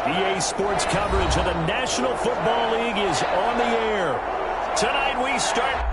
EA Sports coverage of the National Football League is on the air. Tonight we start...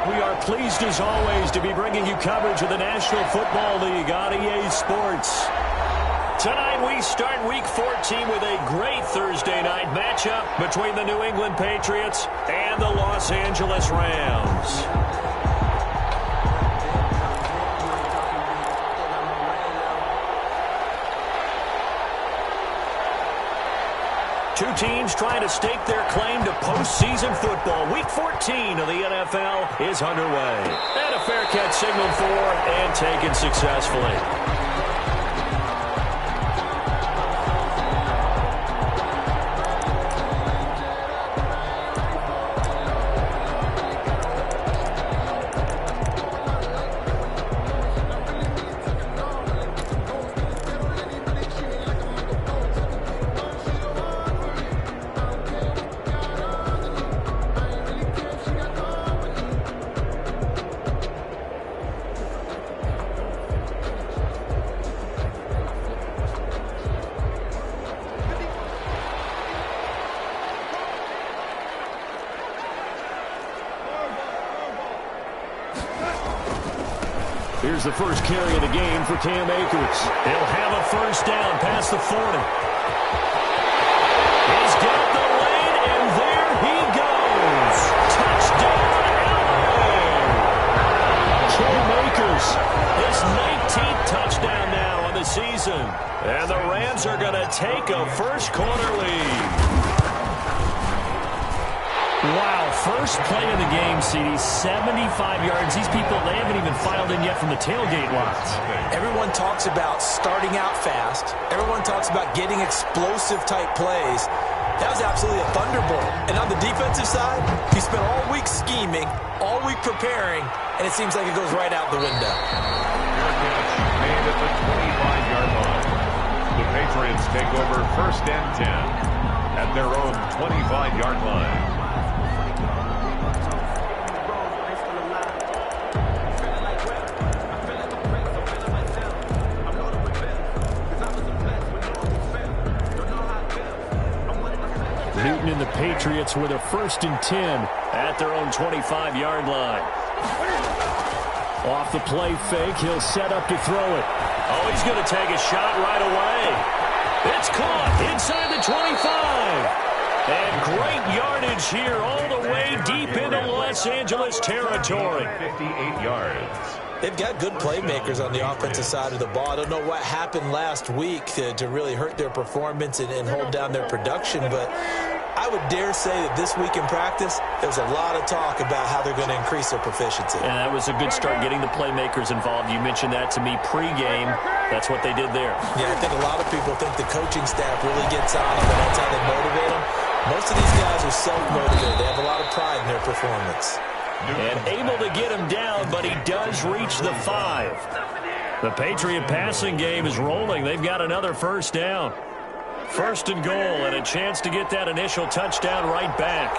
We are pleased, as always, to be bringing you coverage of the National Football League on EA Sports. Tonight, we start Week 14 with a great Thursday night matchup between the New England Patriots and the Los Angeles Rams. Two teams trying to stake their claim to postseason football. Week 14 of the NFL is underway. And a fair catch signaled for and taken successfully. Here's the first carry of the game for Cam Akers. He'll have a first down past the 40. He's got the lead, and there he goes. Touchdown, LA! Cam Akers. His 19th touchdown now on the season. And the Rams are going to take a first-quarter lead. Wow, first play of the game, CD, 75 yards. These people, they haven't even filed in yet from the tailgate lots. Everyone talks about starting out fast. Everyone talks about getting explosive-type plays. That was absolutely a thunderbolt. And on the defensive side, he spent all week scheming, all week preparing, and it seems like it goes right out the window. Made at the 25-yard line. The Patriots take over first and 10 at their own 25-yard line. Newton and the Patriots with a 1st and 10 at their own 25-yard line. Off the play fake, he'll set up to throw it. Oh, he's going to take a shot right away. It's caught inside the 25. And great yardage here all the way deep into Los Angeles territory. 58 yards. They've got good playmakers on the offensive side of the ball. I don't know what happened last week to really hurt their performance and hold down their production, but I would dare say that this week in practice, there's a lot of talk about how they're going to increase their proficiency. And that was a good start getting the playmakers involved. You mentioned that to me pregame. That's what they did there. Yeah, I think a lot of people think the coaching staff really gets on them, and that's how they motivate them. Most of these guys are self-motivated. They have a lot of pride in their performance. And able to get him down, but he does reach the 5. The Patriot passing game is rolling. They've got another 1st down. 1st and goal, and a chance to get that initial touchdown right back.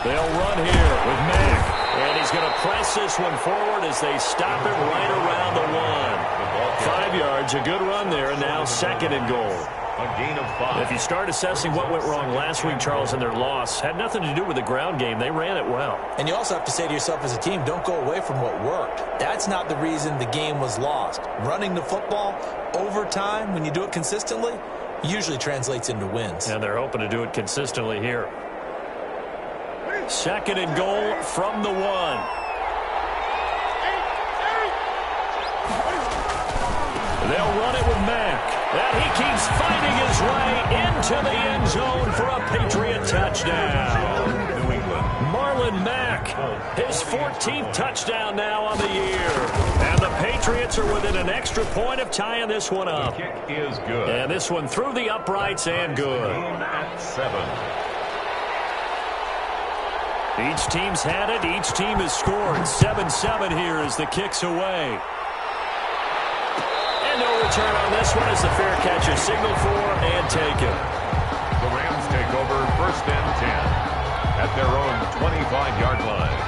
They'll run here with Mack. And he's going to press this one forward as they stop him right around the 1. 5 yards, a good run there, and now 2nd and goal. A gain of 5. If you start assessing what went wrong last week, Charles, in their loss, had nothing to do with the ground game. They ran it well. And you also have to say to yourself as a team, don't go away from what worked. That's not the reason the game was lost. Running the football over time, when you do it consistently, usually translates into wins. And they're hoping to do it consistently here. 2nd and goal from the 1. They'll run it with Mack. And he keeps fighting his way into the end zone for a Patriot touchdown. New England. Marlon Mack, his 14th touchdown now on the year. And the Patriots are within an extra point of tying this one up. The kick is good. And this one through the uprights and good. Game at 7. Each team's had it. Each team has scored. 7-7 here as the kick's away. And no return on this one as the fair catch is signaled for and taken. The Rams take over 1st and 10 at their own 25-yard line.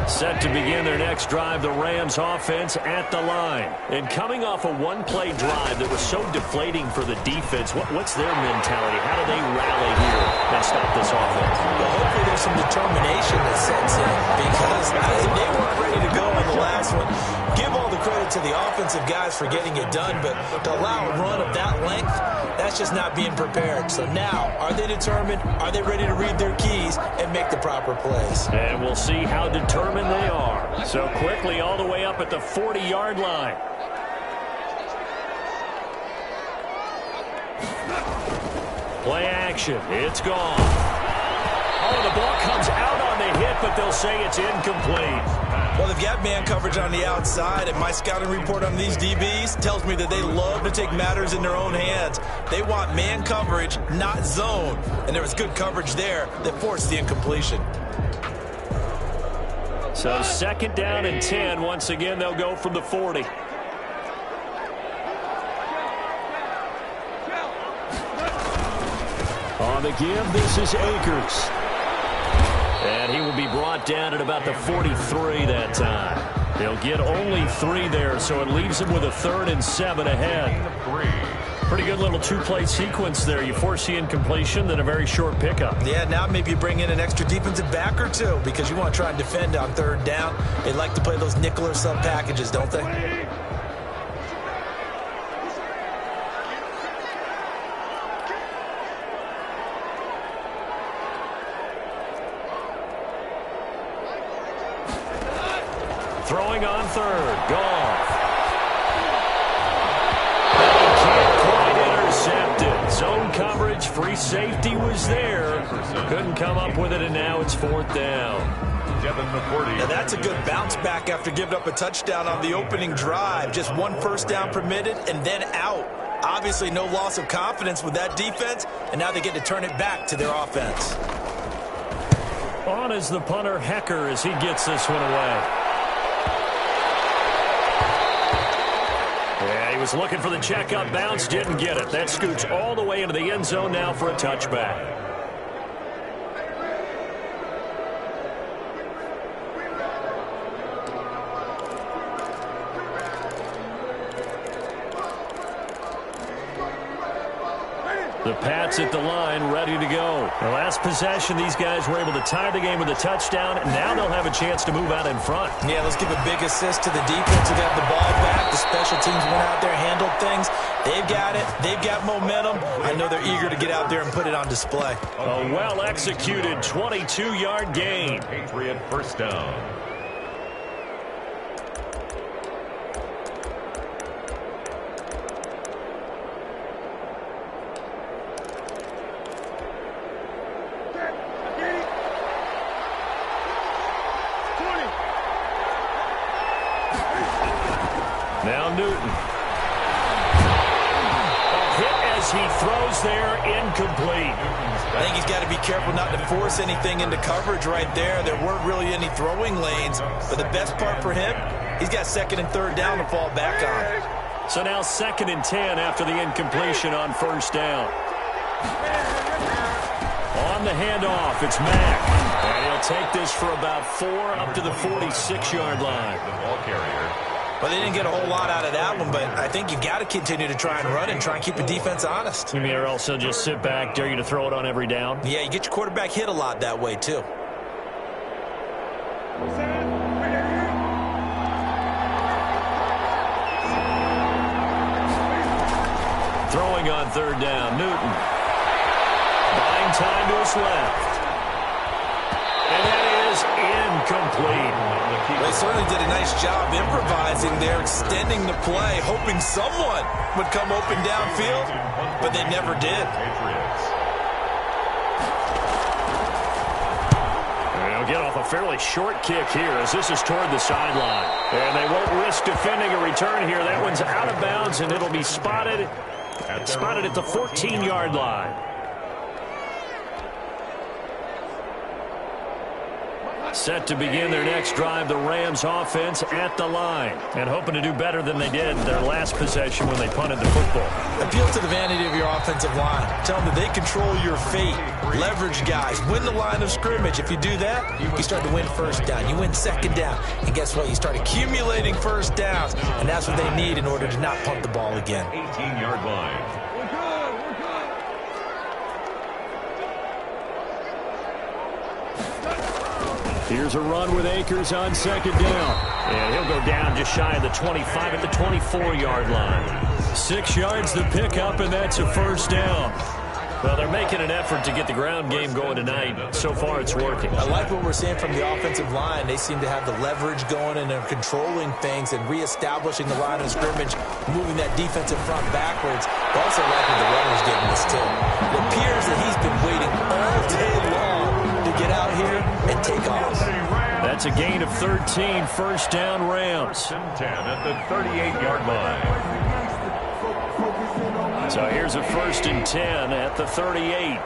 Set to begin their next drive, the Rams offense at the line. And coming off a one-play drive that was so deflating for the defense, what's their mentality? How do they rally here and stop this offense? Well, hopefully there's some determination that sets in because they weren't ready to go on the last one. Give all the credit to the offensive guys for getting it done, but to allow a run of that length, that's just not being prepared. So now, are they determined? Are they ready to read their keys and make the proper plays? And we'll see how determined they are. So quickly all the way up at the 40-yard line. Play action. It's gone. Oh, the ball comes out on the hit, but they'll say it's incomplete. Well, they've got man coverage on the outside, and my scouting report on these DBs tells me that they love to take matters in their own hands. They want man coverage, not zone. And there was good coverage there that forced the incompletion. So 2nd down and 10. Once again, they'll go from the 40. On the give, this is Akers. And he will be brought down at about the 43 that time. They'll get only 3 there, so it leaves him with a 3rd and 7 ahead. Pretty good little 2-play sequence there. You force the incompletion, then a very short pickup. Yeah, now maybe you bring in an extra defensive back or 2 because you want to try and defend on 3rd down. They like to play those nickel or sub packages, don't they? Throwing on 3rd. Goff. Can't quite intercept it. Zone coverage, free safety was there. Couldn't come up with it, and now it's 4th down. Now that's a good bounce back after giving up a touchdown on the opening drive. Just 1 first down permitted and then out. Obviously no loss of confidence with that defense, and now they get to turn it back to their offense. On is the punter, Hecker, as he gets this one away. Yeah, he was looking for the checkup bounce, didn't get it. That scoots all the way into the end zone now for a touchback. The Pats at the line, ready to go. The last possession, these guys were able to tie the game with a touchdown, and now they'll have a chance to move out in front. Yeah, let's give a big assist to the defense who got the ball back. The special teams went out there, handled things. They've got it. They've got momentum. I know they're eager to get out there and put it on display. A well-executed 22-yard gain. Patriot first down. Now Newton. A hit as he throws there, incomplete. I think he's got to be careful not to force anything into coverage right there. There weren't really any throwing lanes, but the best part for him, he's got second and third down to fall back on. So now 2nd and 10 after the incompletion on first down. On the handoff, it's Mack. And he'll take this for about 4 up to the 46-yard line. The ball carrier. Well, they didn't get a whole lot out of that one, but I think you've got to continue to try and run and try and keep the defense honest. Maybe or else they'll just sit back, dare you to throw it on every down. Yeah, you get your quarterback hit a lot that way, too. Throwing on third down, Newton. Buying time to his left. And that is incomplete. They certainly did a nice job improvising there, extending the play, hoping someone would come open downfield, but they never did. And they'll get off a fairly short kick here as this is toward the sideline. And they won't risk defending a return here. That one's out of bounds, and it'll be spotted at the 14-yard line. Set to begin their next drive, the Rams offense at the line. And hoping to do better than they did their last possession when they punted the football. Appeal to the vanity of your offensive line. Tell them that they control your fate. Leverage guys. Win the line of scrimmage. If you do that, you start to win first down. You win second down. And guess what? You start accumulating first downs. And that's what they need in order to not punt the ball again. 18-yard line. Here's a run with Akers on second down. And he'll go down just shy of the 25 at the 24-yard line. 6 yards to pick up, and that's a first down. Well, they're making an effort to get the ground game going tonight. So far, it's working. I like what we're seeing from the offensive line. They seem to have the leverage going, and they're controlling things and reestablishing the line of scrimmage, moving that defensive front backwards. But also like what the runner's getting this, too. It appears that he's been waiting all day long to get out here and take off. That's a gain of 13, first down Rams. 10 at the 38-yard line. So here's a 1st and 10 at the 38.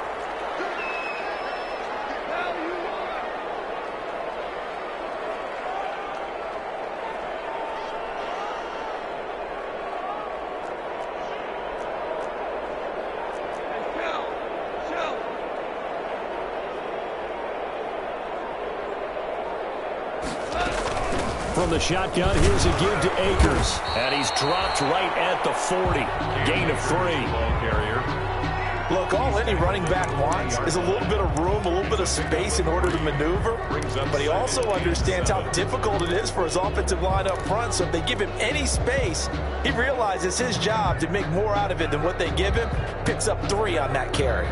From the shotgun, here's a give to Akers. And he's dropped right at the 40. Gain of 3. Ball carrier. Look, all any running back wants is a little bit of room, a little bit of space in order to maneuver. But he also understands how difficult it is for his offensive line up front. So if they give him any space, he realizes his job to make more out of it than what they give him. Picks up 3 on that carry.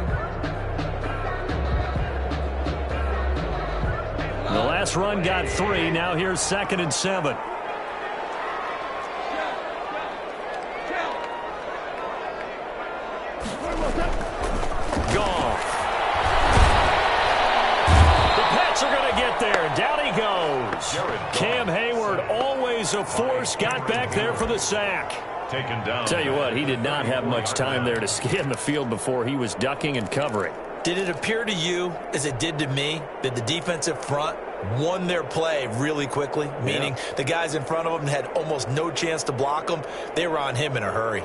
The last run got 3. Now here's 2nd and 7. Goff. The Pats are going to get there. Down he goes. Cam Hayward, always a force, got back there for the sack. Taken down. Tell you what, he did not have much time there to scan the field before he was ducking and covering. Did it appear to you, as it did to me, that the defensive front won their play really quickly? Meaning the guys in front of them had almost no chance to block them. They were on him in a hurry.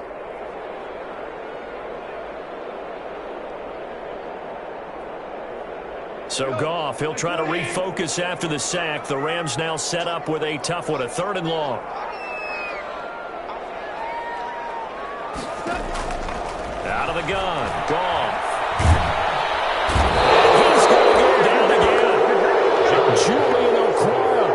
So Goff, he'll try to refocus after the sack. The Rams now set up with a tough one, a 3rd and long. Out of the gun. Goff. He's going to go down again. Julian Okwara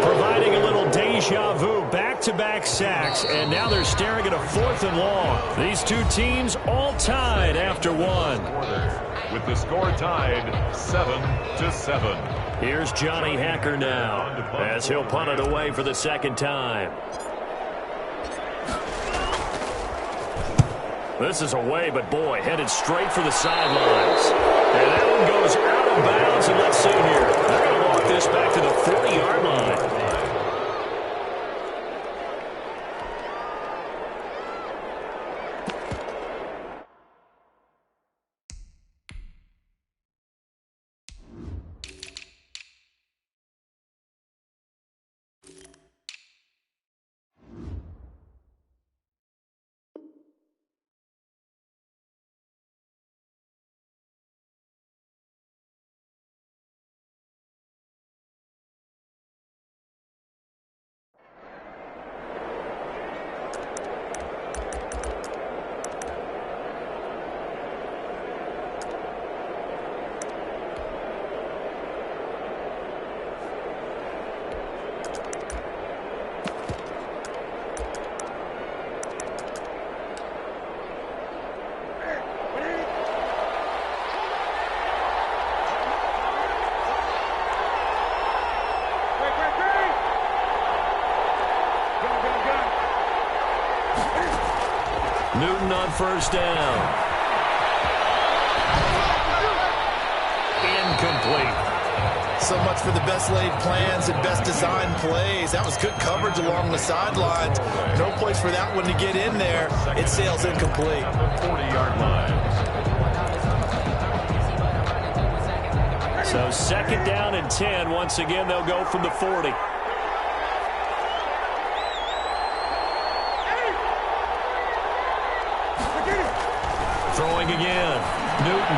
providing a little deja vu. Back-to-back sacks, and now they're staring at a 4th and long. These two teams all tied after one. With the score tied 7-7. Here's Johnny Hacker now as he'll punt it away for the second time. This is away, but boy, headed straight for the sidelines. And that one goes out of bounds, and let's see here. They're going to walk this back to the 40-yard line. Newton on first down. Incomplete. So much for the best laid plans and best designed plays. That was good coverage along the sidelines. No place for that one to get in there. It sails incomplete. 40-yard line. So second down and 10. Once again, they'll go from the 40. Throwing again. Newton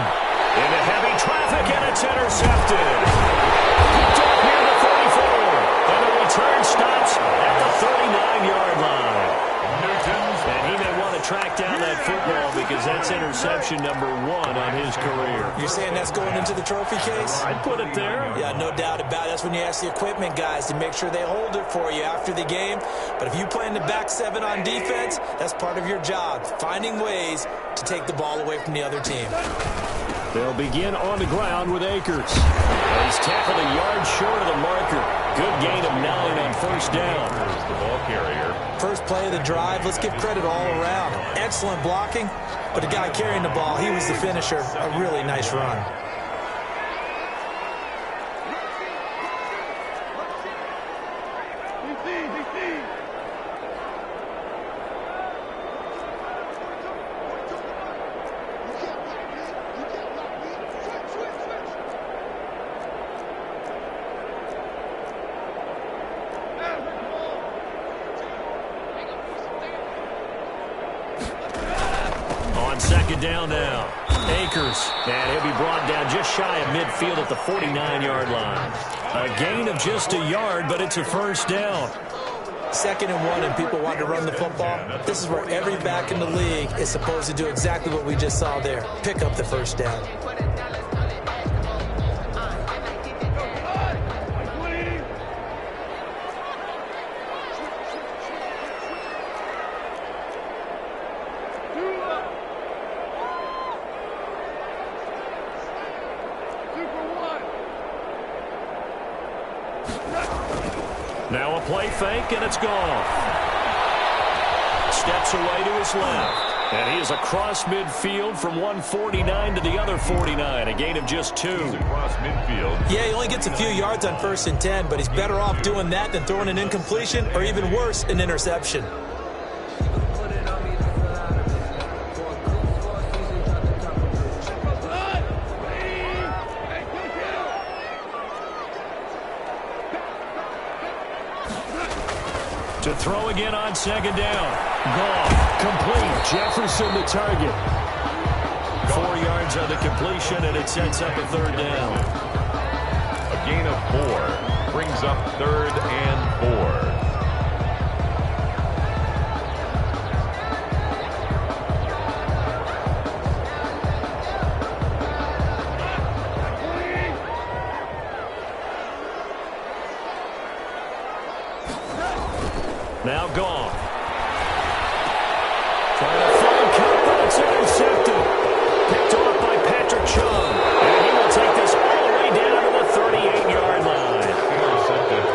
into heavy traffic, and it's intercepted. Picked up near the 34. And the return stops at the 39-yard line. And he may want to track down that football because that's interception number 1 on his career. You're saying that's going into the trophy case? I'd put it there. Yeah, no doubt about it. That's when you ask the equipment guys to make sure they hold it for you after the game. But if you play in the back 7 on defense, that's part of your job, finding ways to take the ball away from the other team. They'll begin on the ground with Akers. He's tackled a yard short of the marker. Good gain of 9 on first down. Here's the ball carrier. First play of the drive, let's give credit all around. Excellent blocking, but the guy carrying the ball, he was the finisher. A really nice run. Second down now. Akers. And he'll be brought down just shy of midfield at the 49-yard line. A gain of just a yard, but it's a first down. 2nd and 1, and people want to run the football. This is where every back in the league is supposed to do exactly what we just saw there. Pick up the first down. Now a play fake, and it's gone. Steps away to his left. And he is across midfield from 149 to the other 49. A gain of just 2. He's across midfield. Yeah, he only gets a few yards on 1st and 10, but he's better off doing that than throwing an incompletion or even worse, an interception. To throw again on second down. Goff, complete. Jefferson the target. 4 yards on the completion, and it sets up a third down. A gain of 4 brings up 3rd and 4. Now gone. Trying to find Cup, but it's intercepted. Picked off by Patrick Chung. And he will take this all the way down to the 38-yard line.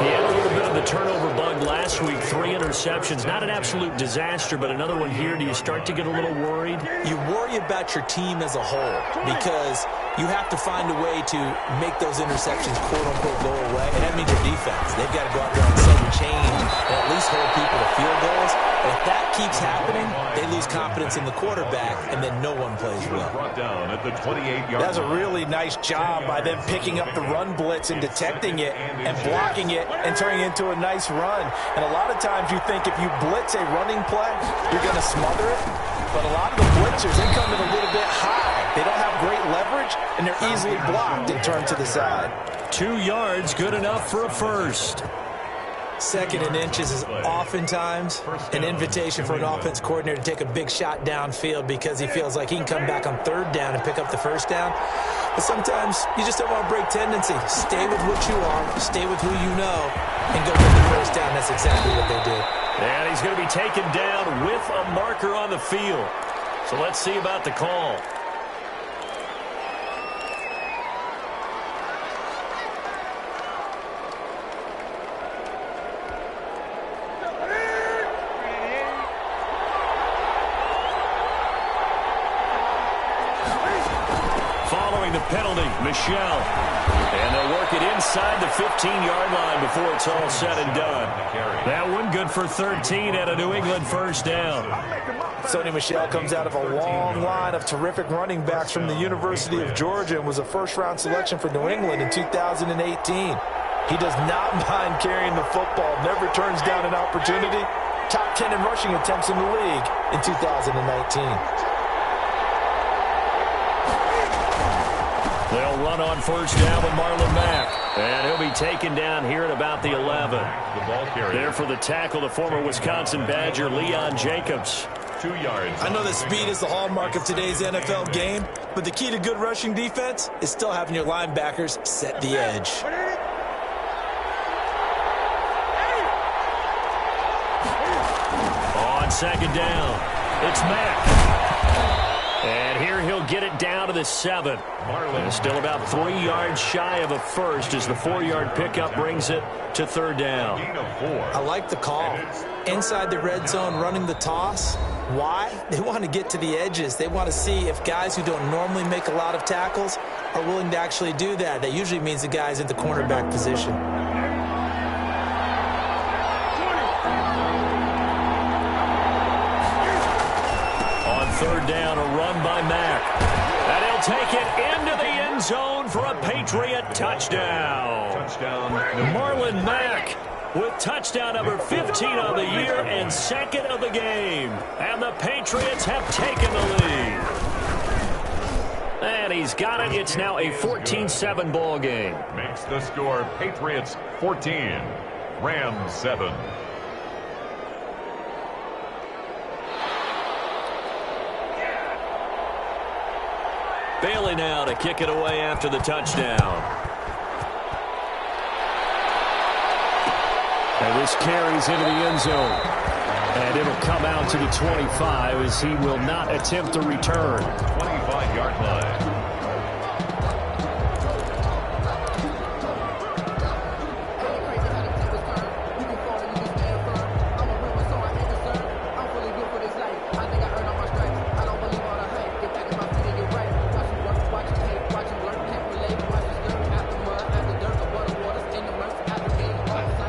He had a little bit of the turnover bug last week. 3 interceptions. Not an absolute disaster, but another one here. Do you start to get a little worried? You worry about your team as a whole because you have to find a way to make those interceptions, quote-unquote, go away. And that means your defense. They've got to go out there and sudden change and at least hold people to field goals. And if that keeps happening, they lose confidence in the quarterback, and then no one plays well. That's a really nice job by them picking up the run blitz and detecting it and blocking it and turning it into a nice run. And a lot of times you think if you blitz a running play, you're going to smother it. But a lot of the blitzers, they come in a little bit high. They don't have great leverage, and they're easily blocked and turned to the side. 2 yards, good enough for a first. 2nd and inches is oftentimes an invitation for an offense coordinator to take a big shot downfield because he feels like he can come back on 3rd down and pick up the 1st down. But sometimes you just don't want to break tendency. Stay with what you are, stay with who you know, and go get the 1st down. That's exactly what they did. And he's going to be taken down with a marker on the field. So let's see about the call. Following the penalty, Michelle. And they'll work it inside the 15-yard line before it's all said and done. That one good for 13 at a New England 1st down. Sonny Michel comes out of a long line of terrific running backs from the University of Georgia and was a first-round selection for New England in 2018. He does not mind carrying the football, never turns down an opportunity. Top 10 in rushing attempts in the league in 2019. They'll run on 1st down with Marlon Mack. And he'll be taken down here at about the 11. There for the tackle, the former Wisconsin Badger, Leon Jacobs. 2 yards. I know that speed is the hallmark of today's NFL game, but the key to good rushing defense is still having your linebackers set the edge. On 2nd down, it's Mack. And here he'll get it down to the 7. Marlon still about 3 yards shy of a first as the 4-yard pickup brings it to 3rd down. I like the call. Inside the red zone running the toss. Why? They want to get to the edges. They want to see if guys who don't normally make a lot of tackles are willing to actually do that. That usually means the guy's in the cornerback position. On 3rd down, a run by Mack. And he'll take it into the end zone for a Patriot touchdown. Marlon Mack with touchdown number 15 on the year and 2nd of the game. And the Patriots have taken the lead. And he's got it. It's now a 14-7 ball game. Makes the score Patriots 14, Rams 7. Bailey now to kick it away after the touchdown. And this carries into the end zone. And it'll come out to the 25 as he will not attempt a return. 25-yard line.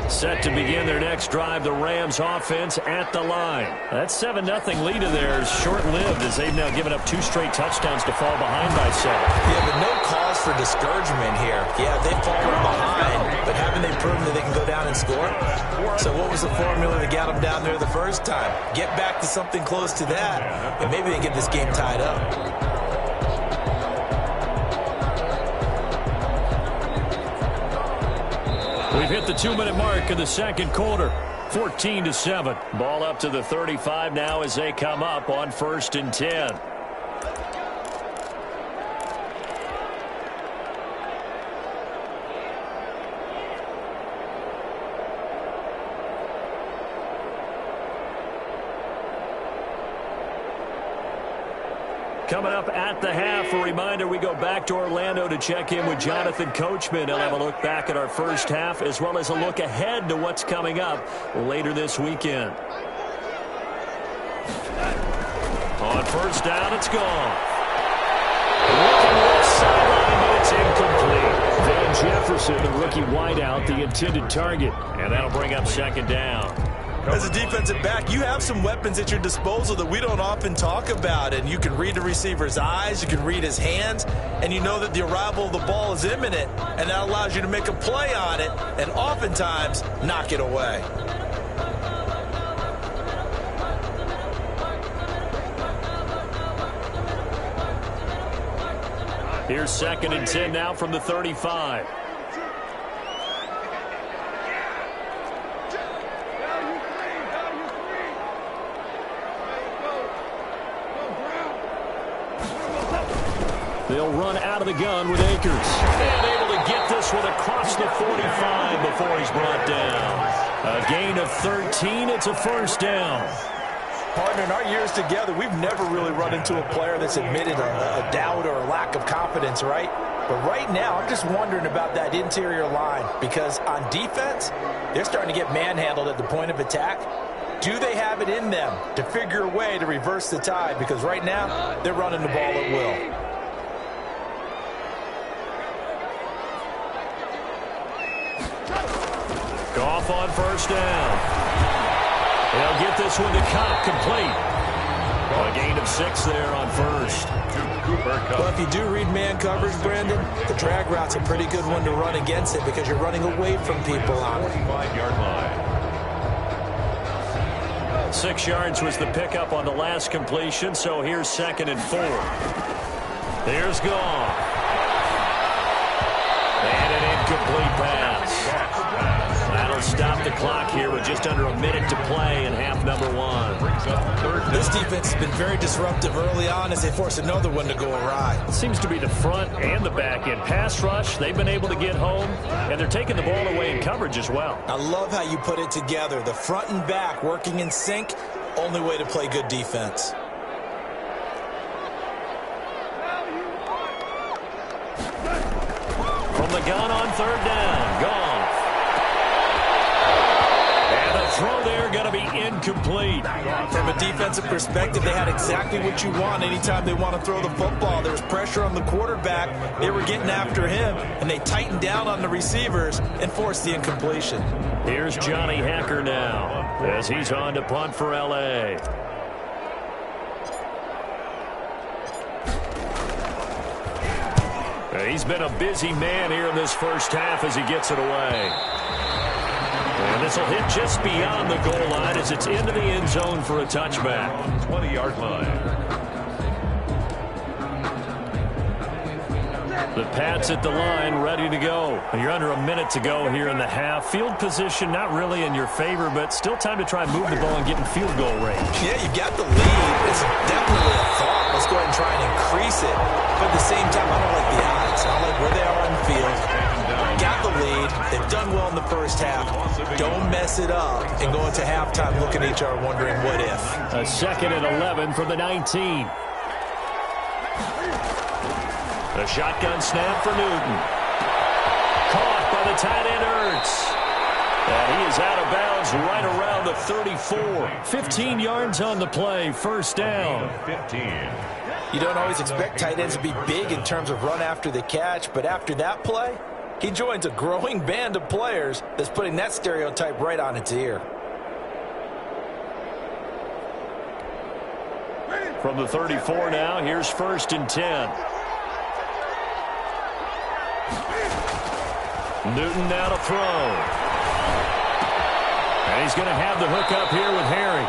Set to begin their next drive, the Rams offense at the line. That 7-0 lead of theirs short-lived as they've now given up 2 straight touchdowns to fall behind by 7. Yeah, but no cause for discouragement here. Yeah, they've fallen behind, but haven't they proven that they can go down and score? So what was the formula that got them down there the first time? Get back to something close to that, and maybe they can get this game tied up. We've hit the 2-minute mark of the 2nd quarter. 14-7. Ball up to the 35 now as they come up on 1st and 10. Coming up at the half, a reminder, we go back to Orlando to check in with Jonathan Coachman. He'll have a look back at our first half as well as a look ahead to what's coming up later this weekend. On first down, it's gone. Looking left sideline, but it's incomplete. Van Jefferson, the rookie wideout, the intended target. And that'll bring up second down. As a defensive back, you have some weapons at your disposal that we don't often talk about. And you can read the receiver's eyes, you can read his hands, and you know that the arrival of the ball is imminent. And that allows you to make a play on it and oftentimes knock it away. Here's 2nd and 10 now from the 35. They'll run out of the gun with Akers. And able to get this one across the 45 before he's brought down. A gain of 13. It's a first down. Partner, in our years together, we've never really run into a player that's admitted a doubt or a lack of confidence, right? But right now, I'm just wondering about that interior line because on defense, they're starting to get manhandled at the point of attack. Do they have it in them to figure a way to reverse the tide? Because right now, they're running the ball at will. Goff on first down. They'll get this one to Cobb, complete. A gain of 6 there on first. Well, if you do read man coverage, Brandon, the drag route's a pretty good one to run against it because you're running away from people on it. 45-yard line. 6 yards was the pickup on the last completion, so here's 2nd and 4. Here's Goff. And an incomplete pass. That'll stop the clock here with just under a minute to play in half number 1. This defense has been very disruptive early on as they force another one to go awry. It seems to be the front and the back end. Pass rush, they've been able to get home, and they're taking the ball away in coverage as well. I love how you put it together. The front and back working in sync, only way to play good defense. From the gun on 3rd down, Goff. And the throw there going to be incomplete. From a defensive perspective, they had exactly what you want anytime they want to throw the football. There was pressure on the quarterback. They were getting after him, and they tightened down on the receivers and forced the incompletion. Here's Johnny Hacker now as he's on to punt for L.A. He's been a busy man here in this first half as he gets it away. And this will hit just beyond the goal line as it's into the end zone for a touchback. 20-yard line. The Pats at the line, ready to go. You're under a minute to go here in the half. Field position not really in your favor, but still time to try and move the ball and get in field goal range. Yeah, you've got the lead. It's definitely a thought. Let's go ahead and try and increase it. But at the same time, I don't like the odds. I don't like where they are on the field. Got the lead. They've done well in the first half. Don't mess it up and go into halftime looking at each other wondering what if. A 2nd and 11 from the 19. The shotgun snap for Newton. Caught by the tight end Ertz. And he is out of bounds right around the 34. 15 yards on the play, first down. 15. You don't always expect tight ends to be big in terms of run after the catch, but after that play, he joins a growing band of players that's putting that stereotype right on its ear. From the 34 now, here's 1st and 10. Newton now to throw. And he's going to have the hook up here with Harry.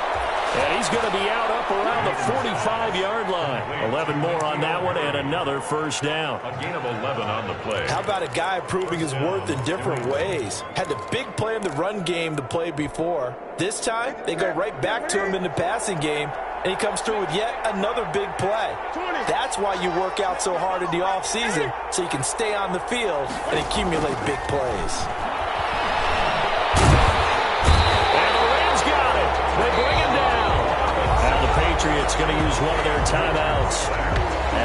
And he's going to be out up around the 45-yard line. 11 more on that one and another first down. A gain of 11 on the play. How about a guy proving his worth in different ways? Had the big play in the run game to play before. This time, they go right back to him in the passing game, and he comes through with yet another big play. That's why you work out so hard in the offseason, so you can stay on the field and accumulate big plays. And the Rams got it. They bring him down. Now the Patriots going to use one of their timeouts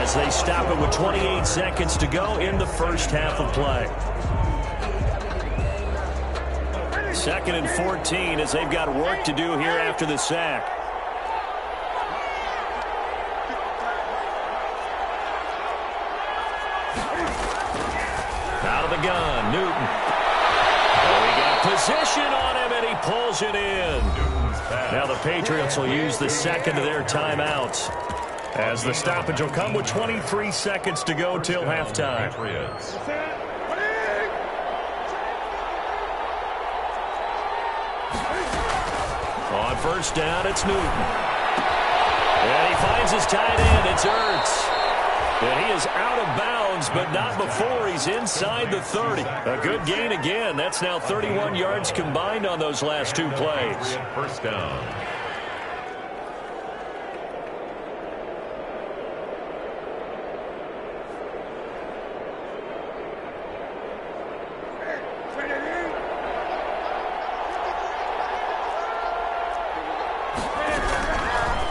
as they stop it with 28 seconds to go in the first half of play. 2nd and 14 as they've got work to do here after the sack. Out of the gun, Newton. Oh, he got position on him, and he pulls it in. Now the Patriots will use the second of their timeouts, as the stoppage will come with 23 seconds to go till halftime. On first down, it's Newton. And he finds his tight end. It's Ertz. And he is out of bounds, but not before he's inside the 30. A good gain again. That's now 31 yards combined on those last two plays. First down.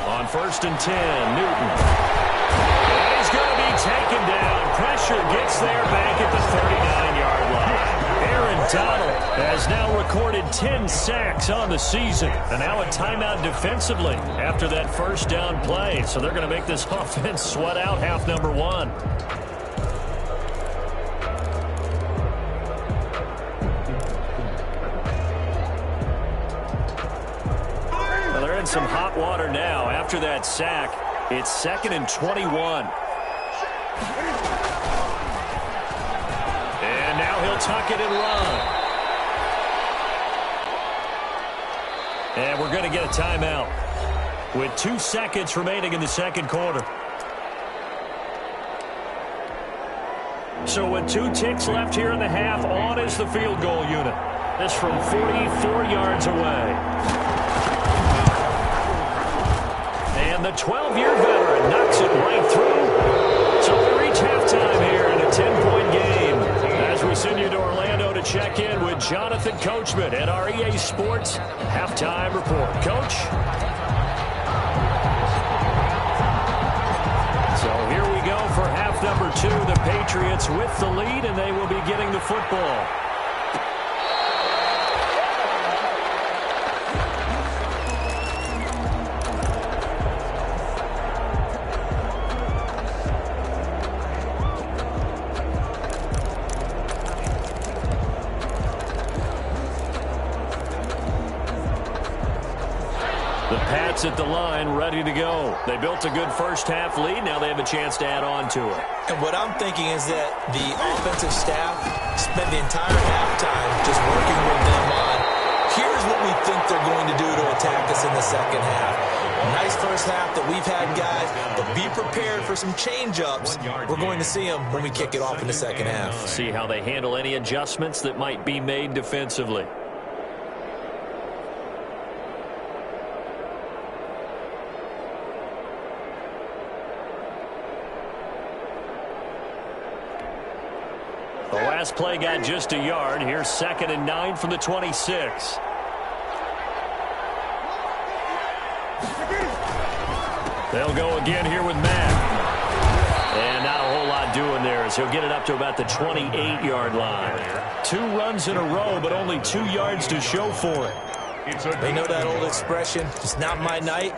On 1st and 10, Newton. And he's going to be taken down. Pressure gets there back at the 39-yard line. Aaron Donald has now recorded 10 sacks on the season. And now a timeout defensively after that first down play. So they're going to make this offense sweat out half number one. Some hot water now after that sack. It's 2nd and 21. And now he'll tuck it and run. And we're going to get a timeout with 2 seconds remaining in the second quarter. So with 2 ticks left here in the half, on is the field goal unit. This from 44 yards away. And the 12-year veteran knocks it right through. So we reach halftime here in a 10-point game. As we send you to Orlando to check in with Jonathan Coachman at our EA Sports Halftime Report. Coach? So here we go for half number 2. The Patriots with the lead, and they will be getting the football. At the line, ready to go. They built a good first half lead. Now they have a chance to add on to it. And what I'm thinking is that the offensive staff spent the entire halftime just working with them on, here's what we think they're going to do to attack us in the second half. Nice first half that we've had, guys, but be prepared for some change-ups. We're going to see them when we kick it off in the second half. See how they handle any adjustments that might be made defensively. The last play got just a yard. Here's 2nd and 9 from the 26. They'll go again here with Matt. And not a whole lot doing there as he'll get it up to about the 28-yard line. 2 runs in a row, but only 2 yards to show for it. They know that old expression, it's not my night.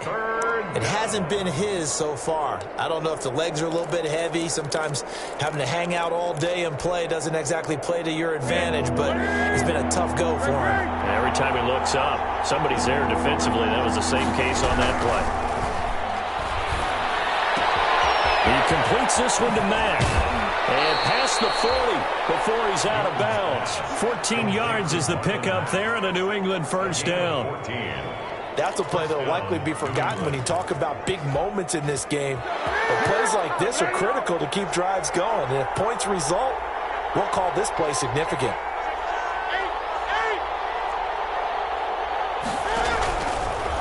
It hasn't been his so far. I don't know if the legs are a little bit heavy. Sometimes having to hang out all day and play doesn't exactly play to your advantage, but it's been a tough go for him. And every time he looks up, somebody's there defensively. That was the same case on that play. He completes this one to Mack. And past the 40 before he's out of bounds. 14 yards is the pickup there and a New England first down. That's a play that will likely be forgotten when you talk about big moments in this game. But plays like this are critical to keep drives going. And if points result, we'll call this play significant.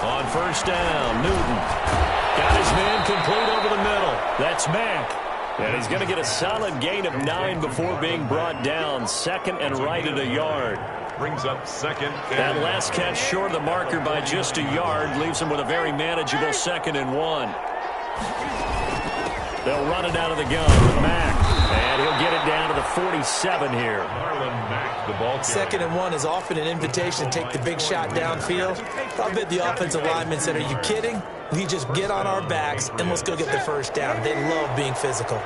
On first down, Newton got his man complete over the middle. That's Mack. And he's going to get a solid gain of 9 before being brought down. 2nd and right at a yard. Brings up 2nd. That last catch short of the marker by just a yard leaves him with a very manageable 2nd and 1. They'll run it out of the gun with Mack. And he'll get it down to the 47 here. Second and 1 is often an invitation to take the big shot downfield. I bet the offensive lineman said, are you kidding? We just get on our backs and let's go get the first down. They love being physical.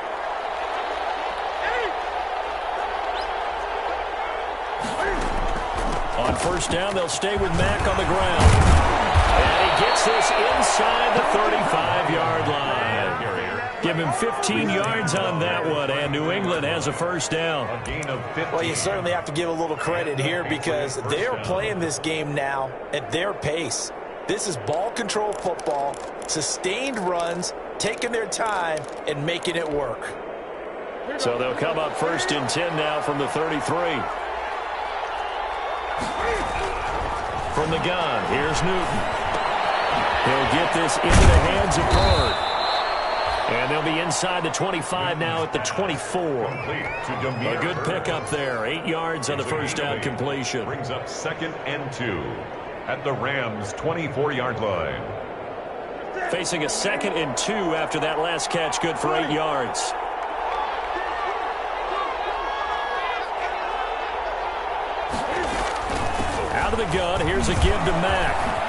On first down, they'll stay with Mack on the ground. And he gets this inside the 35-yard line. Give him 15 yards on that one, and New England has a first down. Well, you certainly have to give a little credit here because they're playing this game now at their pace. This is ball control football, sustained runs, taking their time, and making it work. So they'll come up first and 10 now from the 33. From the gun, here's Newton. He'll get this into the hands of Bird. And they'll be inside the 25 now at the 24. A good pickup there. 8 yards on the first down completion. Brings up 2nd and 2 at the Rams' 24-yard line. Facing a 2nd and 2 after that last catch, good for 8 yards. Out of the gun, here's a give to Mack.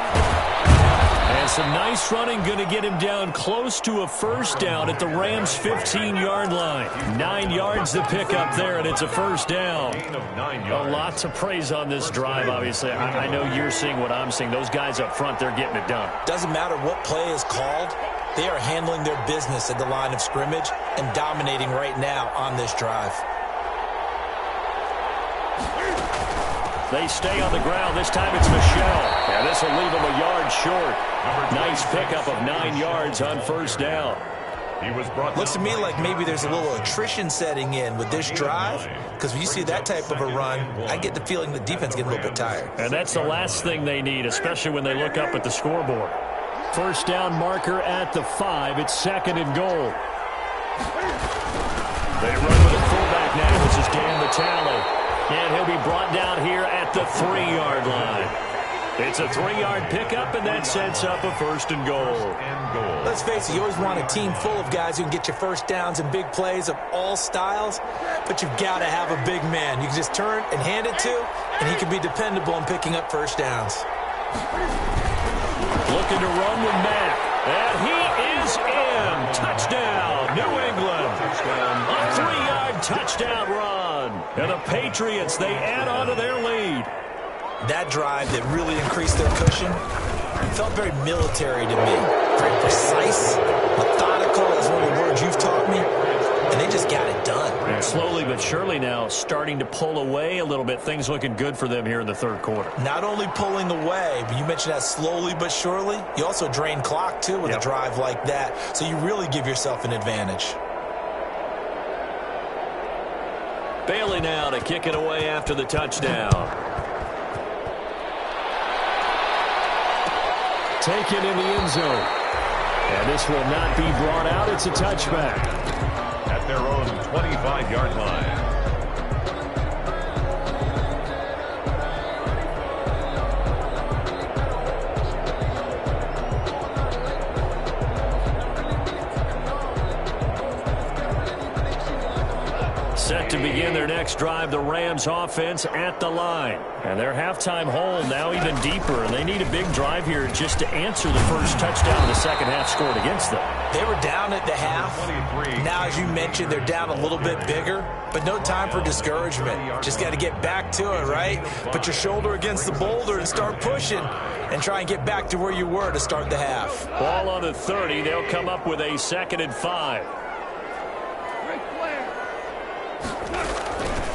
And some nice running, going to get him down close to a first down at the Rams' 15-yard line. 9 yards to pick up there, and it's a first down. A lot to praise on this drive, obviously. I know you're seeing what I'm seeing. Those guys up front, they're getting it done. Doesn't matter what play is called. They are handling their business at the line of scrimmage and dominating right now on this drive. They stay on the ground. This time it's Michelle. And this will leave him a yard short. Nice pickup of 9 yards on first down. Looks to me like maybe there's a little attrition setting in with this drive, because when you see that type of a run, I get the feeling the defense getting a little bit tired. And that's the last thing they need, especially when they look up at the scoreboard. First down marker at the 5. It's 2nd and goal. They run with a fullback now. This is Dan Vitale. And he'll be brought down here at the 3-yard line. It's a 3-yard pickup, and that sets up a 1st and goal. Let's face it, you always want a team full of guys who can get you first downs and big plays of all styles, but you've got to have a big man you can just turn and hand it to, and he can be dependable in picking up first downs. Looking to run with Mack. And he is in. Touchdown, New England. A 3-yard touchdown run. And the Patriots, they add on to their lead. That drive that really increased their cushion felt very military to me. Very precise, methodical, that's one of the words you've taught me. And they just got it done. And slowly but surely now starting to pull away a little bit. Things looking good for them here in the 3rd quarter. Not only pulling away, but you mentioned that slowly but surely. You also drain clock, too, with a drive like that. So you really give yourself an advantage. Bailey now to kick it away after the touchdown. Taken in the end zone. And this will not be brought out. It's a touchback. At their own 25-yard line. Set to begin their next drive, the Rams offense at the line. And their halftime hole now even deeper, and they need a big drive here just to answer the first touchdown of the second half scored against them. They were down at the half. Now, as you mentioned, they're down a little bit bigger, but no time for discouragement. Just got to get back to it, right? Put your shoulder against the boulder and start pushing and try and get back to where you were to start the half. Ball on the 30. They'll come up with a 2nd and 5.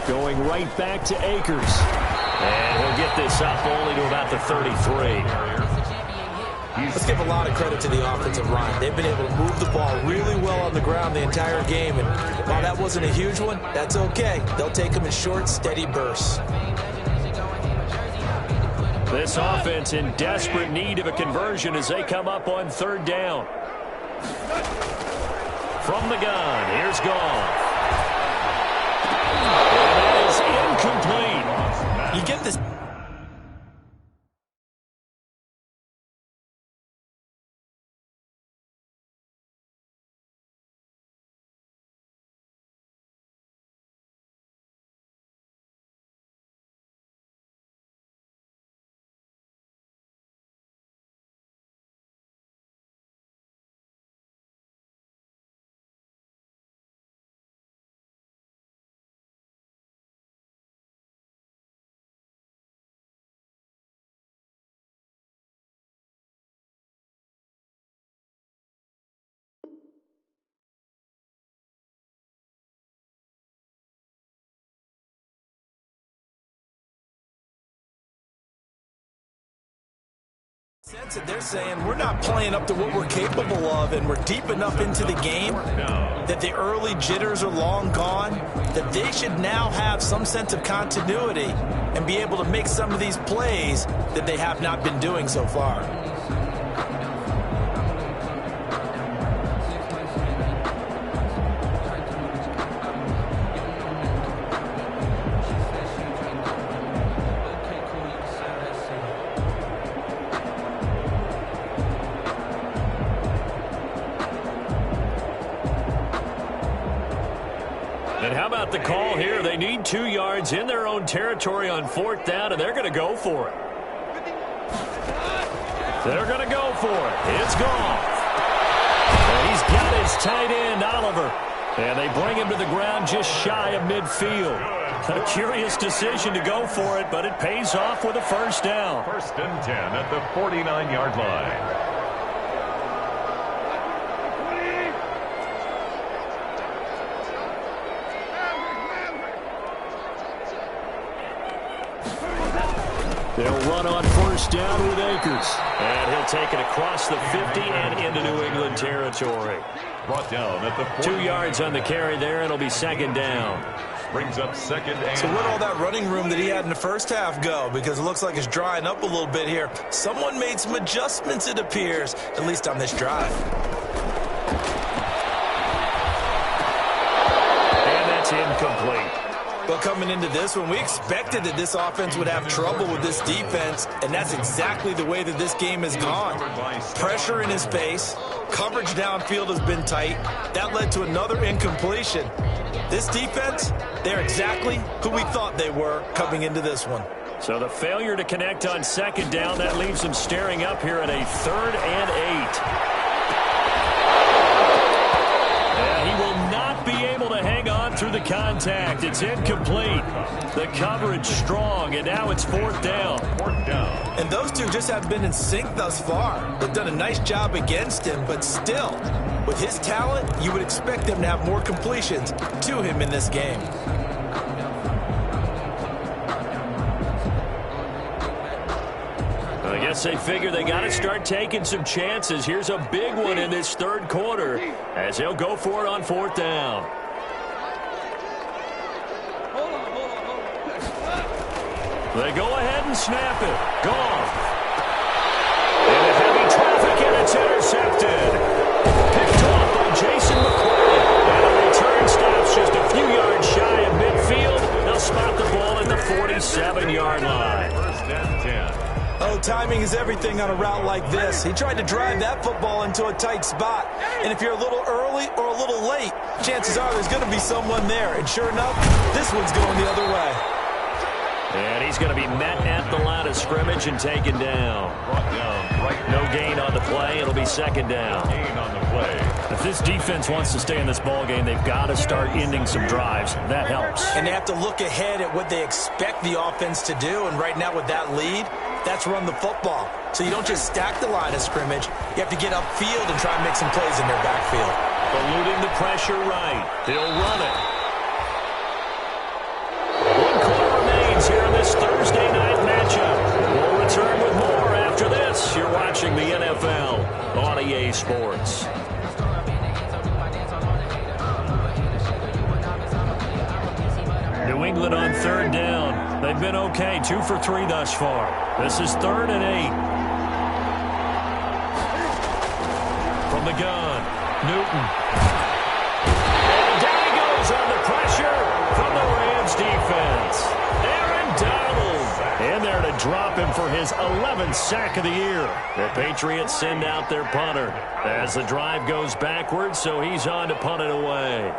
Going right back to Akers. And he'll get this up only to about the 33. Let's give a lot of credit to the offensive line. They've been able to move the ball really well on the ground the entire game. And while that wasn't a huge one, that's okay. They'll take them in short, steady bursts. This offense in desperate need of a conversion as they come up on 3rd down. From the gun, here's Goff. And that is incomplete. You get this sense that they're saying we're not playing up to what we're capable of, and we're deep enough into the game that the early jitters are long gone, that they should now have some sense of continuity and be able to make some of these plays that they have not been doing so far. And how about the call here? They need 2 yards in their own territory on 4th down, and they're going to go for it. They're going to go for it. It's gone. And he's got his tight end, Oliver. And they bring him to the ground just shy of midfield. A curious decision to go for it, but it pays off with a first down. 1st and 10 at the 49-yard line. They'll run on 1st down with Akers. And he'll take it across the 50 and into New England territory. Brought down at the 2 yards on the carry there. It'll be 2nd down. Brings up 2nd and... So where'd all that running room that he had in the first half go? Because it looks like it's drying up a little bit here. Someone made some adjustments, it appears, at least on this drive. And that's incomplete. But coming into this one, we expected that this offense would have trouble with this defense, and that's exactly the way that this game has gone. Pressure in his face, coverage downfield has been tight. That led to another incompletion. This defense, they're exactly who we thought they were coming into this one. So the failure to connect on 2nd down, that leaves them staring up here at a 3rd and 8. And he will not be able to hang on through the contact. It's incomplete. The coverage strong, and now it's 4th down. 4th down. And those two just haven't been in sync thus far. They've done a nice job against him, but still, with his talent, you would expect them to have more completions to him in this game. I guess they figure they got to start taking some chances. Here's a big one in this 3rd quarter as they'll go for it on 4th down. They go ahead and snap it. Gone. Into heavy traffic, and it's intercepted. Picked off by Jason McCoy. And the return stops just a few yards shy of midfield. They'll spot the ball at the 47-yard line. 1st and 10. Oh, timing is everything on a route like this. He tried to drive that football into a tight spot. And if you're a little early or a little late, chances are there's going to be someone there. And sure enough, this one's going the other way. And he's going to be met at the line of scrimmage and taken down. Brought down right. No gain on the play. It'll be 2nd down. Gain on the play. If this defense wants to stay in this ball game, they've got to start ending some drives. That helps. And they have to look ahead at what they expect the offense to do. And right now with that lead, that's run the football. So you don't just stack the line of scrimmage. You have to get upfield and try and make some plays in their backfield. Eluding the pressure right. He'll run it. Here in this Thursday night matchup. We'll return with more after this. You're watching the NFL on EA Sports. New England on 3rd down. They've been okay, 2 for 3 thus far. This is 3rd and 8. From the gun, Newton. And down he goes on the pressure from the Rams defense. In there to drop him for his 11th sack of the year. The Patriots send out their punter as the drive goes backwards, so he's on to punt it away.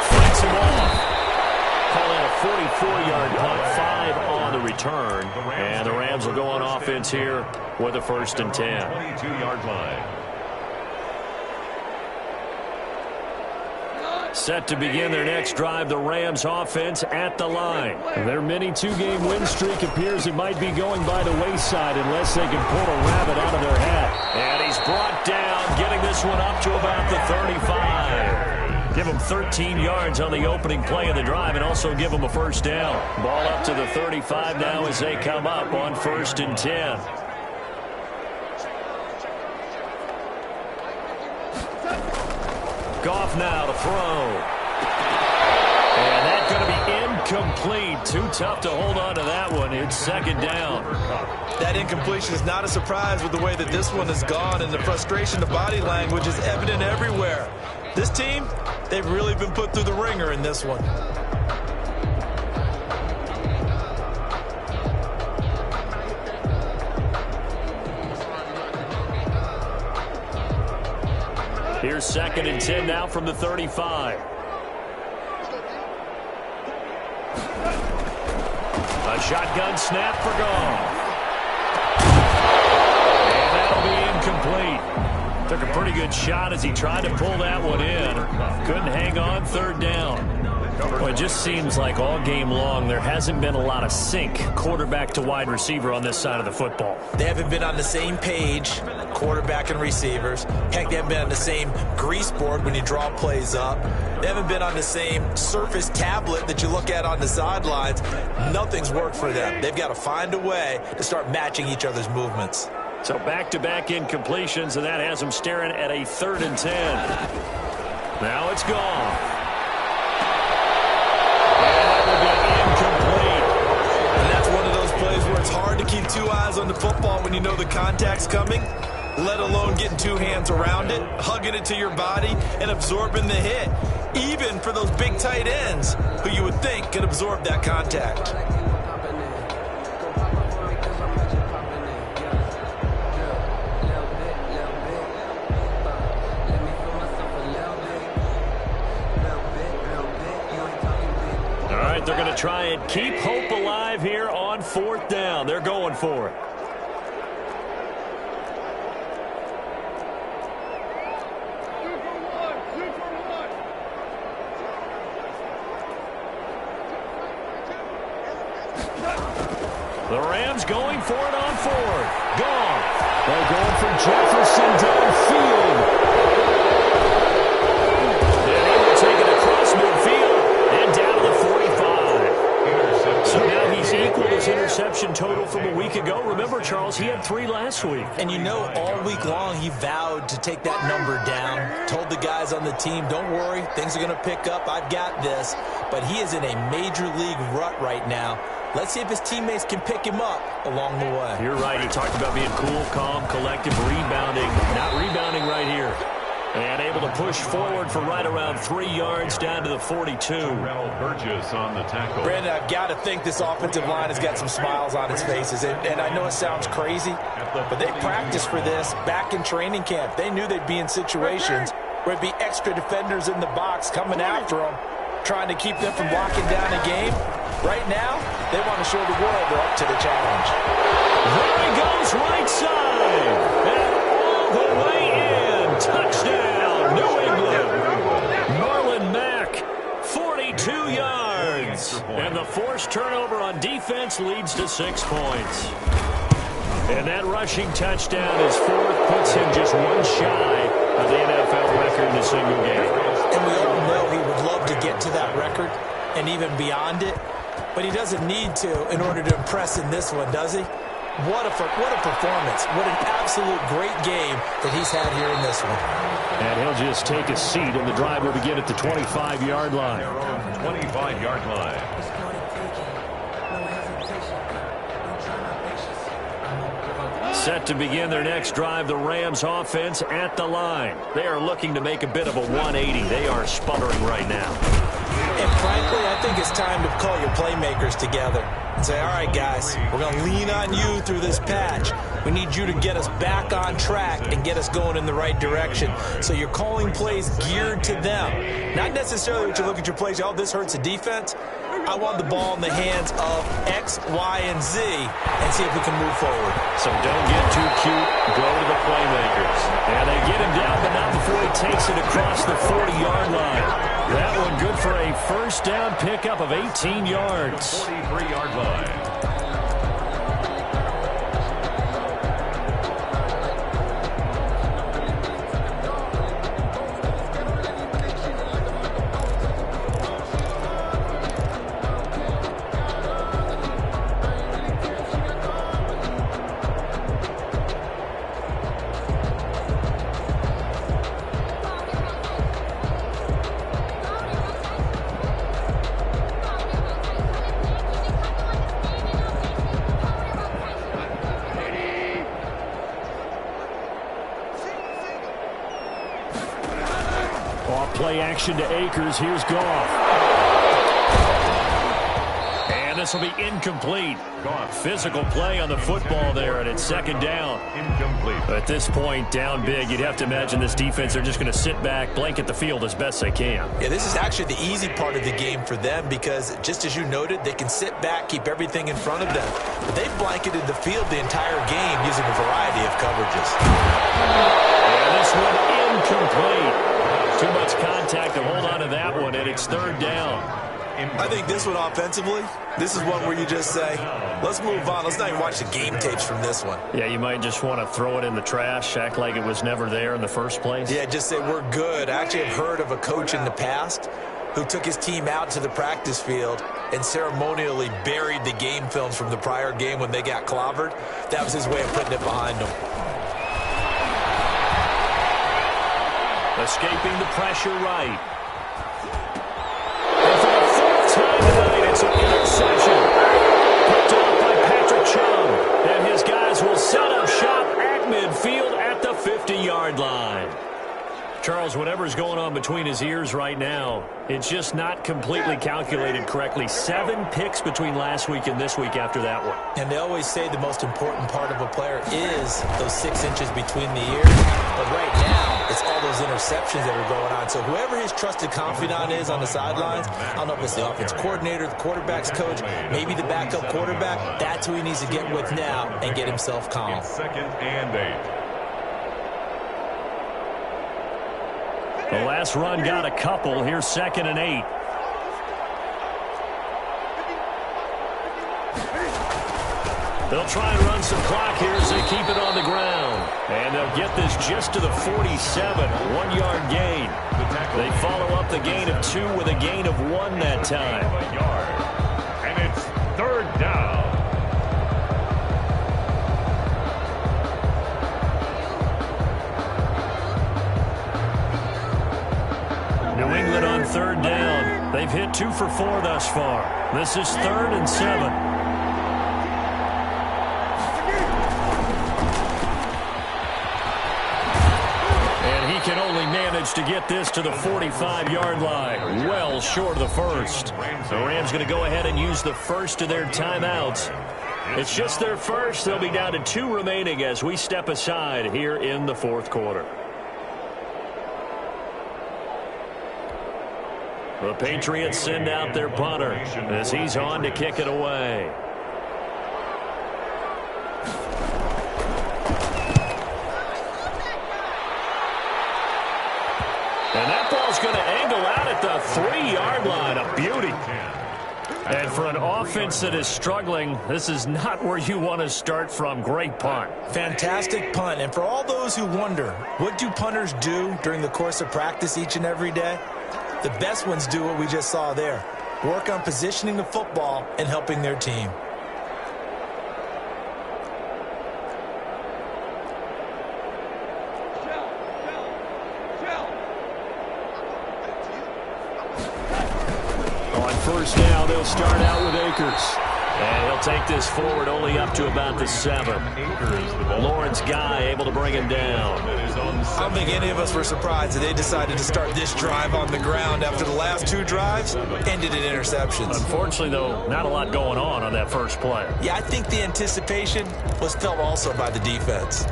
Flips him off. Call it a 44-yard punt, 5 on the return. And the Rams will go on offense here with a 1st and 10. 22-yard line. Set to begin their next drive, the Rams offense at the line. Their mini 2-game win streak appears it might be going by the wayside unless they can pull a rabbit out of their hat. And he's brought down, getting this one up to about the 35. Give them 13 yards on the opening play of the drive and also give them a first down. Ball up to the 35 now as they come up on 1st and 10. Goff now to throw. And that's going to be incomplete. Too tough to hold on to that one. It's 2nd down. That incompletion is not a surprise with the way that this one has gone, and the frustration, the body language is evident everywhere. This team, they've really been put through the ringer in this one. Here's 2nd and 10 now from the 35. A shotgun snap for Goff. And that'll be incomplete. Took a pretty good shot as he tried to pull that one in. Couldn't hang on, 3rd down. Well, it just seems like all game long there hasn't been a lot of sync quarterback to wide receiver on this side of the football. They haven't been on the same page, quarterback and receivers. Heck, they haven't been on the same grease board when you draw plays up. They haven't been on the same Surface tablet that you look at on the sidelines. Nothing's worked for them. They've got to find a way to start matching each other's movements. So back-to-back incompletions, and that has them staring at a 3rd and 10. Now it's gone. Where it's hard to keep 2 eyes on the football when you know the contact's coming, let alone getting 2 hands around it, hugging it to your body, and absorbing the hit, even for those big tight ends who you would think could absorb that contact. They're going to try and keep hope alive here on 4th down. They're going for it. The Rams going for it on 4th. Gone. They're going for Jefferson downfield. And he will take it across midfield and down to the 45. So now he's equaled his interception total from a week ago. Remember, Charles, he had 3 last week. And you know, all week long he vowed to take that number down. Told the guys on the team, don't worry, things are going to pick up. I've got this. But he is in a major league rut right now. Let's see if his teammates can pick him up along the way. You're right. He talked about being cool, calm, collective, rebounding. Not rebounding right here. And able to push forward for right around 3 yards down to the 42. Burgess on the tackle. Brandon, I've got to think this offensive line has got some smiles on its faces. And I know it sounds crazy, but they practiced for this back in training camp. They knew they'd be in situations where it'd be extra defenders in the box coming after them, trying to keep them from locking down a game. Right now, they want to show the world they're up to the challenge. There he goes, right side. And all the way in. Touchdown, New England. Marlon Mack, 42 yards. And the forced turnover on defense leads to 6 points. And that rushing touchdown is 4th, puts him just 1 shy of the NFL record in a single game. And we all know he would love to get to that record and even beyond it. But he doesn't need to in order to impress in this one, does he? What a performance. What an absolute great game that he's had here in this one. And he'll just take a seat, and the drive will begin at the 25-yard line. Their own 25-yard line. Set to begin their next drive, the Rams offense at the line. They are looking to make a bit of a 180. They are sputtering right now. And frankly, I think it's time to call your playmakers together and say, all right, guys, we're going to lean on you through this patch. We need you to get us back on track and get us going in the right direction. So you're calling plays geared to them. Not necessarily that you look at your plays, oh, this hurts the defense. I want the ball in the hands of X, Y, and Z and see if we can move forward. So don't get too cute. Go to the playmakers. And they get him down, but not before he takes it across the 40-yard line. That one good for a first down pickup of 18 yards. 43-yard line. action to Akers. Here's Goff. And this will be incomplete. Physical play on the football there, and it's second down. Incomplete. At this point, down big, you'd have to imagine this defense, they're just going to sit back, blanket the field as best they can. Yeah, this is actually the easy part of the game for them because, just as you noted, they can sit back, keep everything in front of them. But they've blanketed the field the entire game using a variety of coverages. And this one incomplete. Too much contact to hold on to that one, and it's third down. I think this one offensively, this is one where you just say, let's move on. Let's not even watch the game tapes from this one. Yeah, you might just want to throw it in the trash, act like it was never there in the first place. Yeah, just say we're good. I actually have heard of a coach in the past who took his team out to the practice field and ceremonially buried the game films from the prior game when they got clobbered. That was his way of putting it behind them. Escaping the pressure right. And for the fourth time tonight, it's an interception. Picked off by Patrick Chung. And his guys will set up shop at midfield at the 50-yard line. Charles, whatever's going on between his ears right now, it's just not completely calculated correctly. 7 picks between last week and this week after that one. And they always say the most important part of a player is those 6 inches between the ears. But right now, it's all those interceptions that are going on. So whoever his trusted confidant is on the sidelines, I don't know if it's the offense coordinator, the quarterback's coach, maybe the backup quarterback, that's who he needs to get with now and get himself calm. Second and 8. The last run got a couple. Here's second and 8. They'll try and run some clock here as they keep it on the ground. And they'll get this just to the 47, 1-yard gain. They follow up the gain of 2 with a gain of 1 that time. And it's third down. New England on third down. They've hit 2 for 4 thus far. This is 3rd and 7. And he can only manage to get this to the 45-yard line. Well short of the first. The Rams going to go ahead and use the first of their timeouts. It's just their first. They'll be down to 2 remaining as we step aside here in the fourth quarter. The Patriots send out their punter as he's on to kick it away. And that ball's going to angle out at the 3-yard line. A beauty. And for an offense that is struggling, this is not where you want to start from. Great punt. Fantastic punt. And for all those who wonder, what do punters do during the course of practice each and every day? The best ones do what we just saw there. Work on positioning the football and helping their team. On first down, they'll start out with Akers. And he'll take this forward only up to about the 7. Lawrence Guy able to bring him down. I don't think any of us were surprised that they decided to start this drive on the ground after the last 2 drives ended in interceptions. Unfortunately, though, not a lot going on that first play. Yeah, I think the anticipation was felt also by the defense.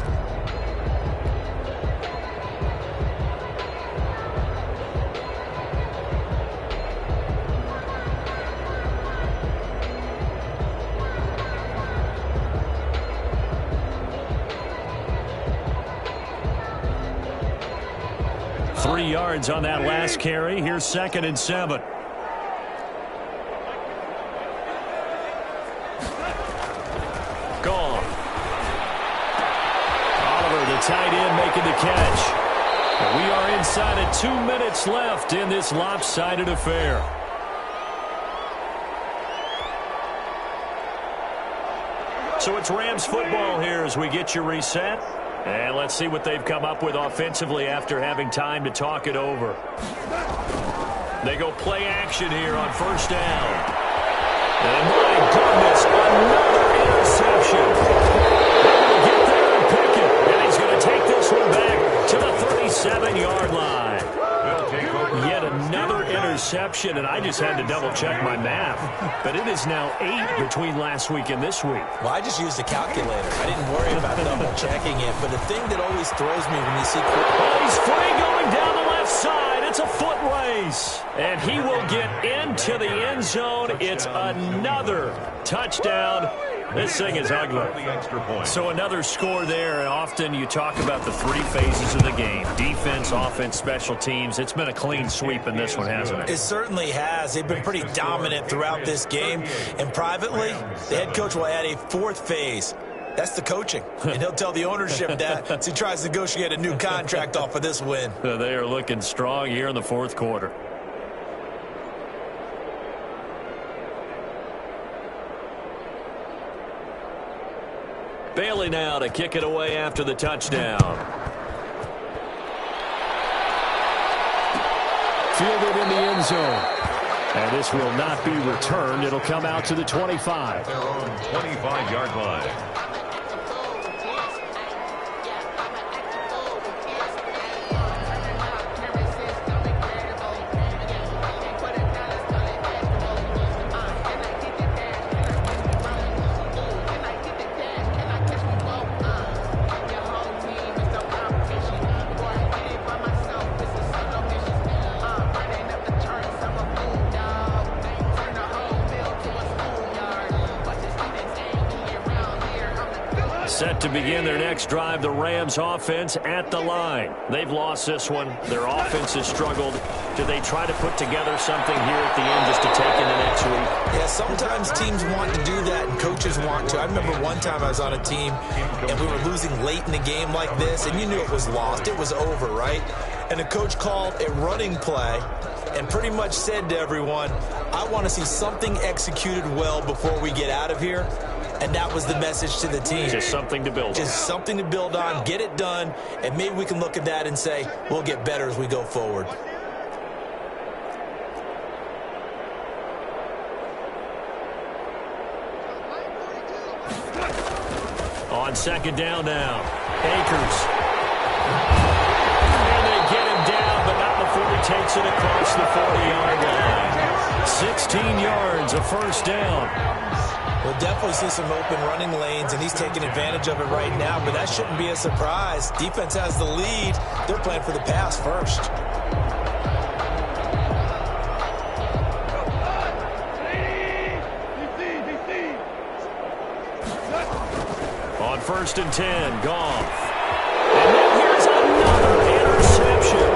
Yards on that last carry. Here's 2nd and 7. Gone. Oliver, the tight end, making the catch. And we are inside of 2 minutes left in this lopsided affair. So it's Rams football here as we get you reset. And let's see what they've come up with offensively after having time to talk it over. They go play action here on first down. And my goodness, another interception. They're going to get there and pick it. And he's going to take this one back to the 37-yard line. Yet interception, and I just had to double-check my math. But it is now 8 between last week and this week. Well, I just used a calculator. I didn't worry about double-checking it. But the thing that always throws me when you see... Oh, he's free going down the left side. It's a foot race. And he will get into the end zone. It's another touchdown. This thing is ugly. So another score there, and often you talk about the 3 phases of the game. Defense, offense, special teams. It's been a clean sweep in this one, hasn't it? It certainly has. They've been pretty dominant throughout this game. And privately, the head coach will add a 4th phase. That's the coaching. And he'll tell the ownership that as he tries to negotiate a new contract off of this win. They are looking strong here in the 4th quarter. Bailey now to kick it away after the touchdown. Fielded in the end zone. And this will not be returned. It'll come out to the 25. Their own 25-yard line. Set to begin their next drive, the Rams offense at the line. They've lost this one. Their offense has struggled. Do they try to put together something here at the end just to take into next week? Yeah, sometimes teams want to do that and coaches want to. I remember one time I was on a team and we were losing late in the game like this, and you knew it was lost. It was over, right? And the coach called a running play and pretty much said to everyone, I want to see something executed well before we get out of here. And that was the message to the team. Just something to build on. Just something to build on, get it done, and maybe we can look at that and say, we'll get better as we go forward. On 2nd down now, Akers. And they get him down, but not before he takes it across the 40-yard line. 16 yards, a 1st down. We'll definitely see some open running lanes, and he's taking advantage of it right now, but that shouldn't be a surprise. Defense has the lead. They're playing for the pass first. On 1st and 10, Goff. And then here's another interception.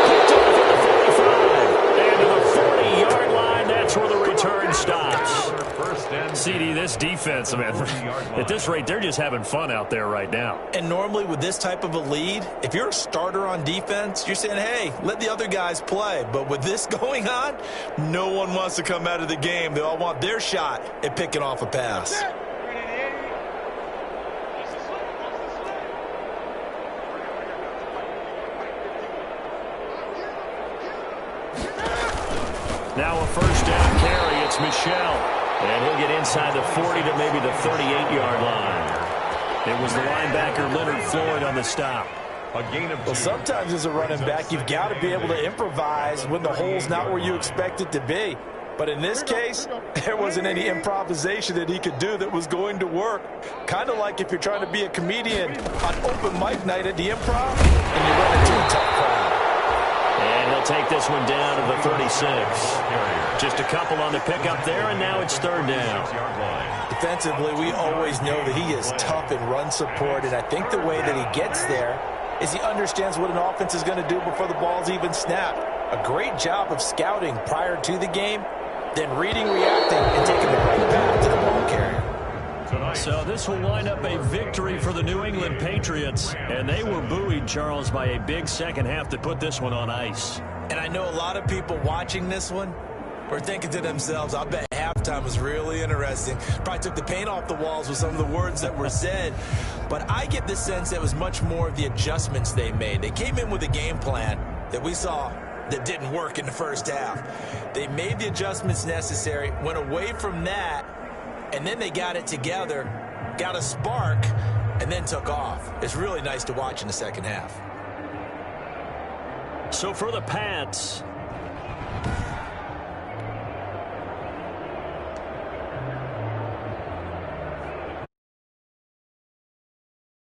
Picked off at the 45. And to the 40-yard line, that's where the return stops. CD, this defense, man, at this rate, they're just having fun out there right now. And normally with this type of a lead, if you're a starter on defense, you're saying, hey, let the other guys play. But with this going on, no one wants to come out of the game. They all want their shot at picking off a pass. Now a 1st down carry. It's Michel. And he'll get inside the 40 to maybe the 38-yard line. It was the linebacker Leonard Floyd on the stop. A gain of 2. Well, sometimes as a running back, you've got to be able to improvise when the hole's not where you expect it to be. But in this case, there wasn't any improvisation that he could do that was going to work. Kind of like if you're trying to be a comedian on open mic night at the Improv and you run into a tough crowd. And he'll take this one down to the 36. Just a couple on the pickup there, and now it's 3rd down. Defensively, we always know that he is tough in run support, and I think the way that he gets there is he understands what an offense is going to do before the ball's even snapped. A great job of scouting prior to the game, then reading, reacting, and taking the right path to the ball carrier. So this will wind up a victory for the New England Patriots, and they were buoyed, Charles, by a big second half to put this one on ice. And I know a lot of people watching this one were thinking to themselves, I bet halftime was really interesting. Probably took the paint off the walls with some of the words that were said. But I get the sense that it was much more of the adjustments they made. They came in with a game plan that we saw that didn't work in the first half. They made the adjustments necessary, went away from that, and then they got it together, got a spark, and then took off. It's really nice to watch in the second half. So for the Pats,